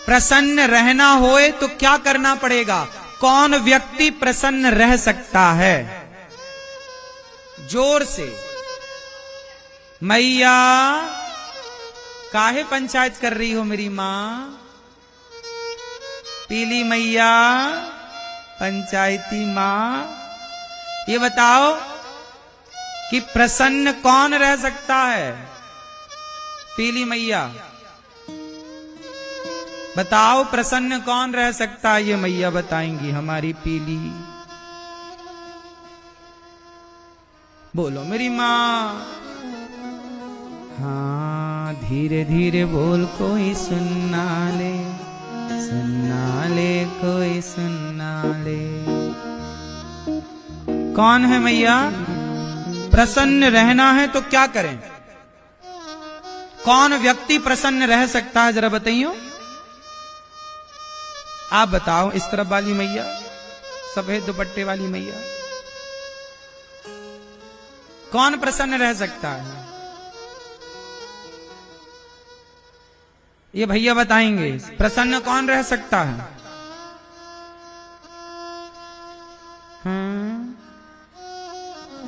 प्रसन्न रहना होए तो क्या करना पड़ेगा? कौन व्यक्ति प्रसन्न रह सकता है? जोर से। मैया काहे पंचायत कर रही हो मेरी मां? पीली मैया, पंचायती मां, ये बताओ कि प्रसन्न कौन रह सकता है? पीली मैया बताओ, प्रसन्न कौन रह सकता है? ये मैया बताएंगी, हमारी पीली। बोलो मेरी मां। हाँ, धीरे धीरे बोल, कोई सुनना ले, सुनना ले, कोई सुनना ले। कौन है मैया? प्रसन्न रहना है तो क्या करें? कौन व्यक्ति प्रसन्न रह सकता है? जरा बताइए, आप बताओ। इस तरफ वाली मैया, सफेद दुपट्टे वाली मैया, कौन प्रसन्न रह सकता है? ये भैया बताएंगे, प्रसन्न कौन रह सकता है?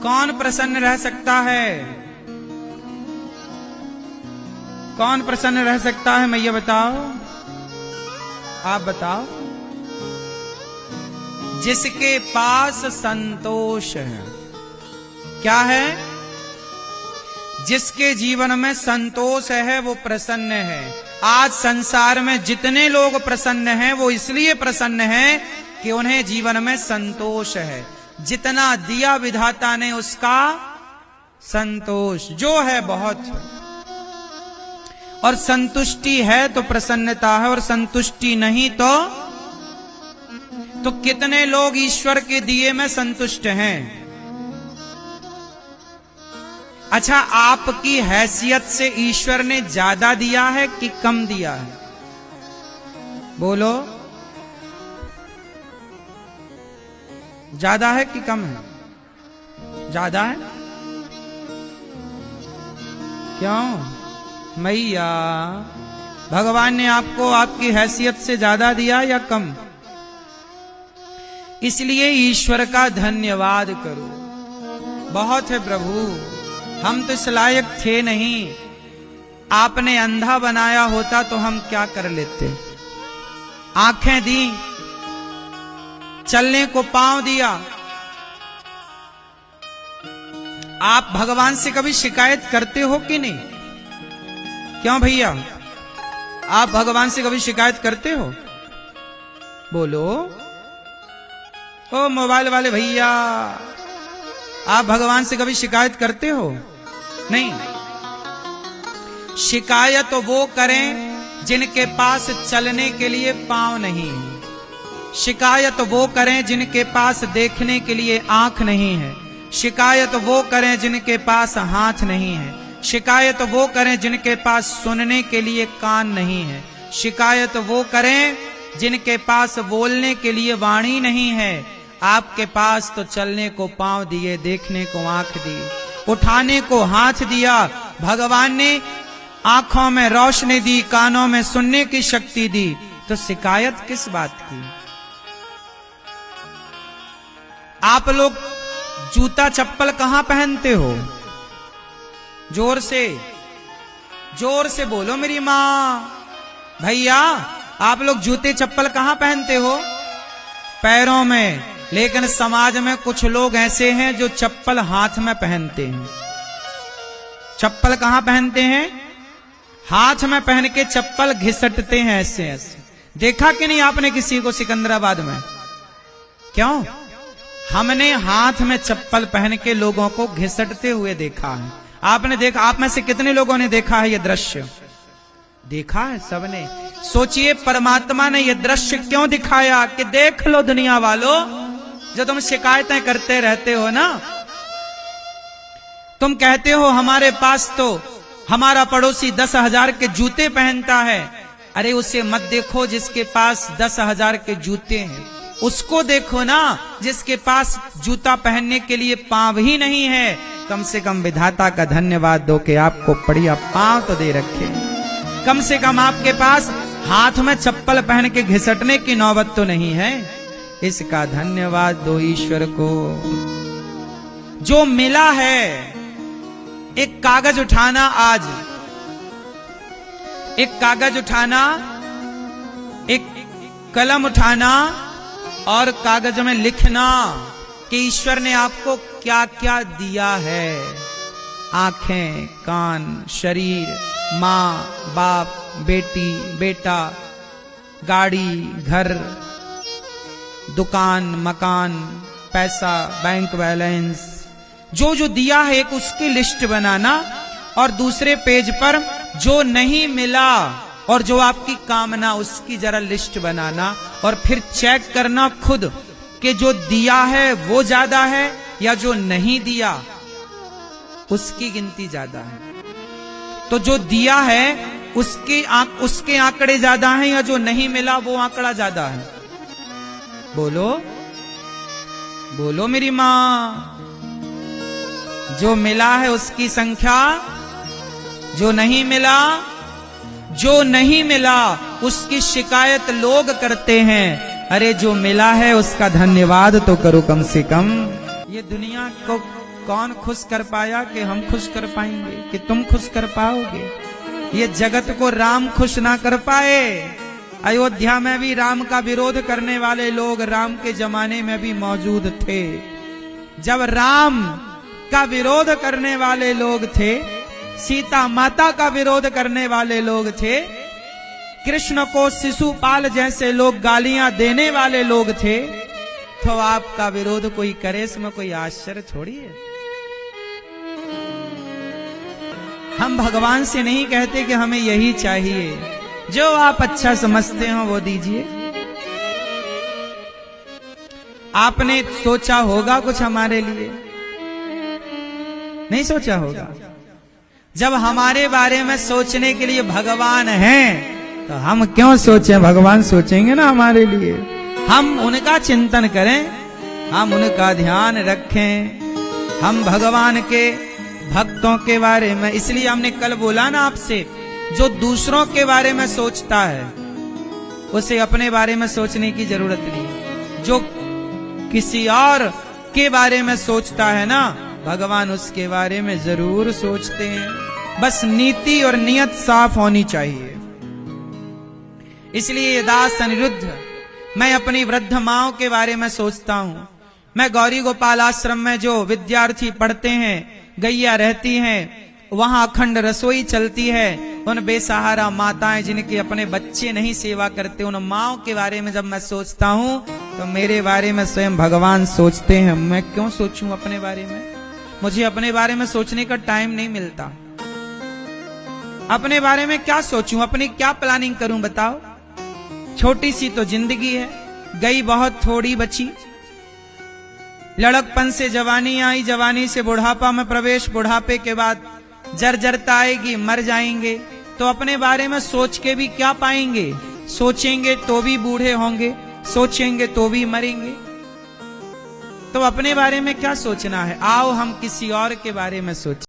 कौन प्रसन्न रह सकता है? कौन प्रसन्न रह सकता है? मैया बताओ, आप बताओ। जिसके पास संतोष है। क्या है? जिसके जीवन में संतोष है वो प्रसन्न है। आज संसार में जितने लोग प्रसन्न हैं वो इसलिए प्रसन्न हैं कि उन्हें जीवन में संतोष है। जितना दिया विधाता ने उसका संतोष जो है बहुत है। और संतुष्टि है तो प्रसन्नता है, और संतुष्टि नहीं तो कितने लोग ईश्वर के दिए में संतुष्ट हैं? अच्छा, आपकी हैसियत से ईश्वर ने ज्यादा दिया है कि कम दिया है? बोलो, ज्यादा है कि कम है? ज्यादा है। क्यों मैया? भगवान ने आपको आपकी हैसियत से ज्यादा दिया या कम? इसलिए ईश्वर का धन्यवाद करो। बहुत है प्रभु, हम तो इस लायक थे नहीं। आपने अंधा बनाया होता तो हम क्या कर लेते? आंखें दी, चलने को पांव दिया। आप भगवान से कभी शिकायत करते हो कि नहीं? क्यों भैया, आप भगवान से कभी शिकायत करते हो? बोलो। ओ मोबाइल वाले भैया, आप भगवान से कभी शिकायत करते हो? नहीं। शिकायत वो करें जिनके पास चलने के लिए पांव नहीं है। शिकायत वो करें जिनके पास देखने के लिए आंख नहीं है। शिकायत वो करें जिनके पास हाथ नहीं है। शिकायत वो करें जिनके पास सुनने के लिए कान नहीं है। शिकायत वो करें जिनके पास बोलने के लिए वाणी नहीं है। आपके पास तो चलने को पांव दिए, देखने को आंख दी, उठाने को हाथ दिया। भगवान ने आंखों में रोशनी दी, कानों में सुनने की शक्ति दी, तो शिकायत किस बात की? आप लोग जूता चप्पल कहां पहनते हो? जोर से बोलो मेरी मां। भैया, आप लोग जूते चप्पल कहां पहनते हो? पैरों में। लेकिन समाज में कुछ लोग ऐसे हैं जो चप्पल हाथ में पहनते हैं। चप्पल कहां पहनते हैं? हाथ में पहन के चप्पल घिसटते हैं ऐसे ऐसे। देखा कि नहीं आपने किसी को सिकंदराबाद में? क्यों? हमने हाथ में चप्पल पहन के लोगों को घिसटते हुए देखा है। आपने देखा? आप में से कितने लोगों ने देखा है ये दृश्य? देखा है सबने। सोचिए, परमात्मा ने ये दृश्य क्यों दिखाया कि देख लो दुनिया वालों, जो तुम शिकायतें करते रहते हो ना, तुम कहते हो हमारे पास तो हमारा पड़ोसी 10,000 के जूते पहनता है। अरे उसे मत देखो जिसके पास 10,000 के जूते हैं, उसको देखो ना जिसके पास जूता पहनने के लिए पांव ही नहीं है। कम से कम विधाता का धन्यवाद दो कि आपको बढ़िया पांव तो दे रखे। कम से कम आपके पास हाथ में चप्पल पहन के घिसटने की नौबत तो नहीं है। इसका धन्यवाद दो ईश्वर को। जो मिला है, एक कागज उठाना, आज एक कागज उठाना, एक कलम उठाना और कागज में लिखना कि ईश्वर ने आपको क्या क्या दिया है। आंखें, कान, शरीर, माँ, बाप, बेटी, बेटा, गाड़ी, घर, दुकान, मकान, पैसा, बैंक बैलेंस, जो जो दिया है एक उसकी लिस्ट बनाना और दूसरे पेज पर जो नहीं मिला और जो आपकी कामना उसकी जरा लिस्ट बनाना और फिर चेक करना खुद कि जो दिया है वो ज्यादा है या जो नहीं दिया उसकी गिनती ज्यादा है। तो जो दिया है उसके आंकड़े ज्यादा हैं या जो नहीं मिला वो आंकड़ा ज्यादा है। बोलो बोलो मेरी मां। जो मिला है उसकी संख्या, जो नहीं मिला, जो नहीं मिला उसकी शिकायत लोग करते हैं। अरे जो मिला है उसका धन्यवाद तो करो कम से कम। ये दुनिया को कौन खुश कर पाया कि हम खुश कर पाएंगे, कि तुम खुश कर पाओगे? ये जगत को राम खुश ना कर पाए। अयोध्या में भी राम का विरोध करने वाले लोग राम के जमाने में भी मौजूद थे। जब राम का विरोध करने वाले लोग थे, सीता माता का विरोध करने वाले लोग थे, कृष्ण को शिशुपाल जैसे लोग गालियां देने वाले लोग थे, तो आपका विरोध कोई करे इसमें कोई आश्चर्य थोड़ी है। हम भगवान से नहीं कहते कि हमें यही चाहिए, जो आप अच्छा समझते हो वो दीजिए। आपने सोचा होगा कुछ हमारे लिए? नहीं सोचा होगा। जब हमारे बारे में सोचने के लिए भगवान हैं तो हम क्यों सोचें? भगवान सोचेंगे ना हमारे लिए। हम उनका चिंतन करें, हम उनका ध्यान रखें, हम भगवान के भक्तों के बारे में। इसलिए हमने कल बोला ना आपसे, जो दूसरों के बारे में सोचता है उसे अपने बारे में सोचने की जरूरत नहीं। जो किसी और के बारे में सोचता है ना, भगवान उसके बारे में जरूर सोचते हैं। बस नीति और नियत साफ होनी चाहिए। इसलिए ये दास अनिरुद्ध, मैं अपनी वृद्ध माओं के बारे में सोचता हूं। मैं गौरी गोपाल आश्रम में जो विद्यार्थी पढ़ते हैं, गैया रहती हैं, वहां अखंड रसोई चलती है। उन बेसहारा माताएं जिनके अपने बच्चे नहीं सेवा करते, उन माओं के बारे में जब मैं सोचता हूं तो मेरे बारे में स्वयं भगवान सोचते हैं। मैं क्यों सोचूं अपने बारे में? मुझे अपने बारे में सोचने का टाइम नहीं मिलता। अपने बारे में क्या सोचूं, अपनी क्या प्लानिंग करूं बताओ? छोटी सी तो जिंदगी है, गई बहुत थोड़ी बची। लड़कपन से जवानी आई, जवानी से बुढ़ापा में प्रवेश, बुढ़ापे के बाद जर्जरता आएगी, मर जाएंगे। तो अपने बारे में सोच के भी क्या पाएंगे? सोचेंगे तो भी बूढ़े होंगे, सोचेंगे तो भी मरेंगे। तो अपने बारे में क्या सोचना है? आओ हम किसी और के बारे में सोचें।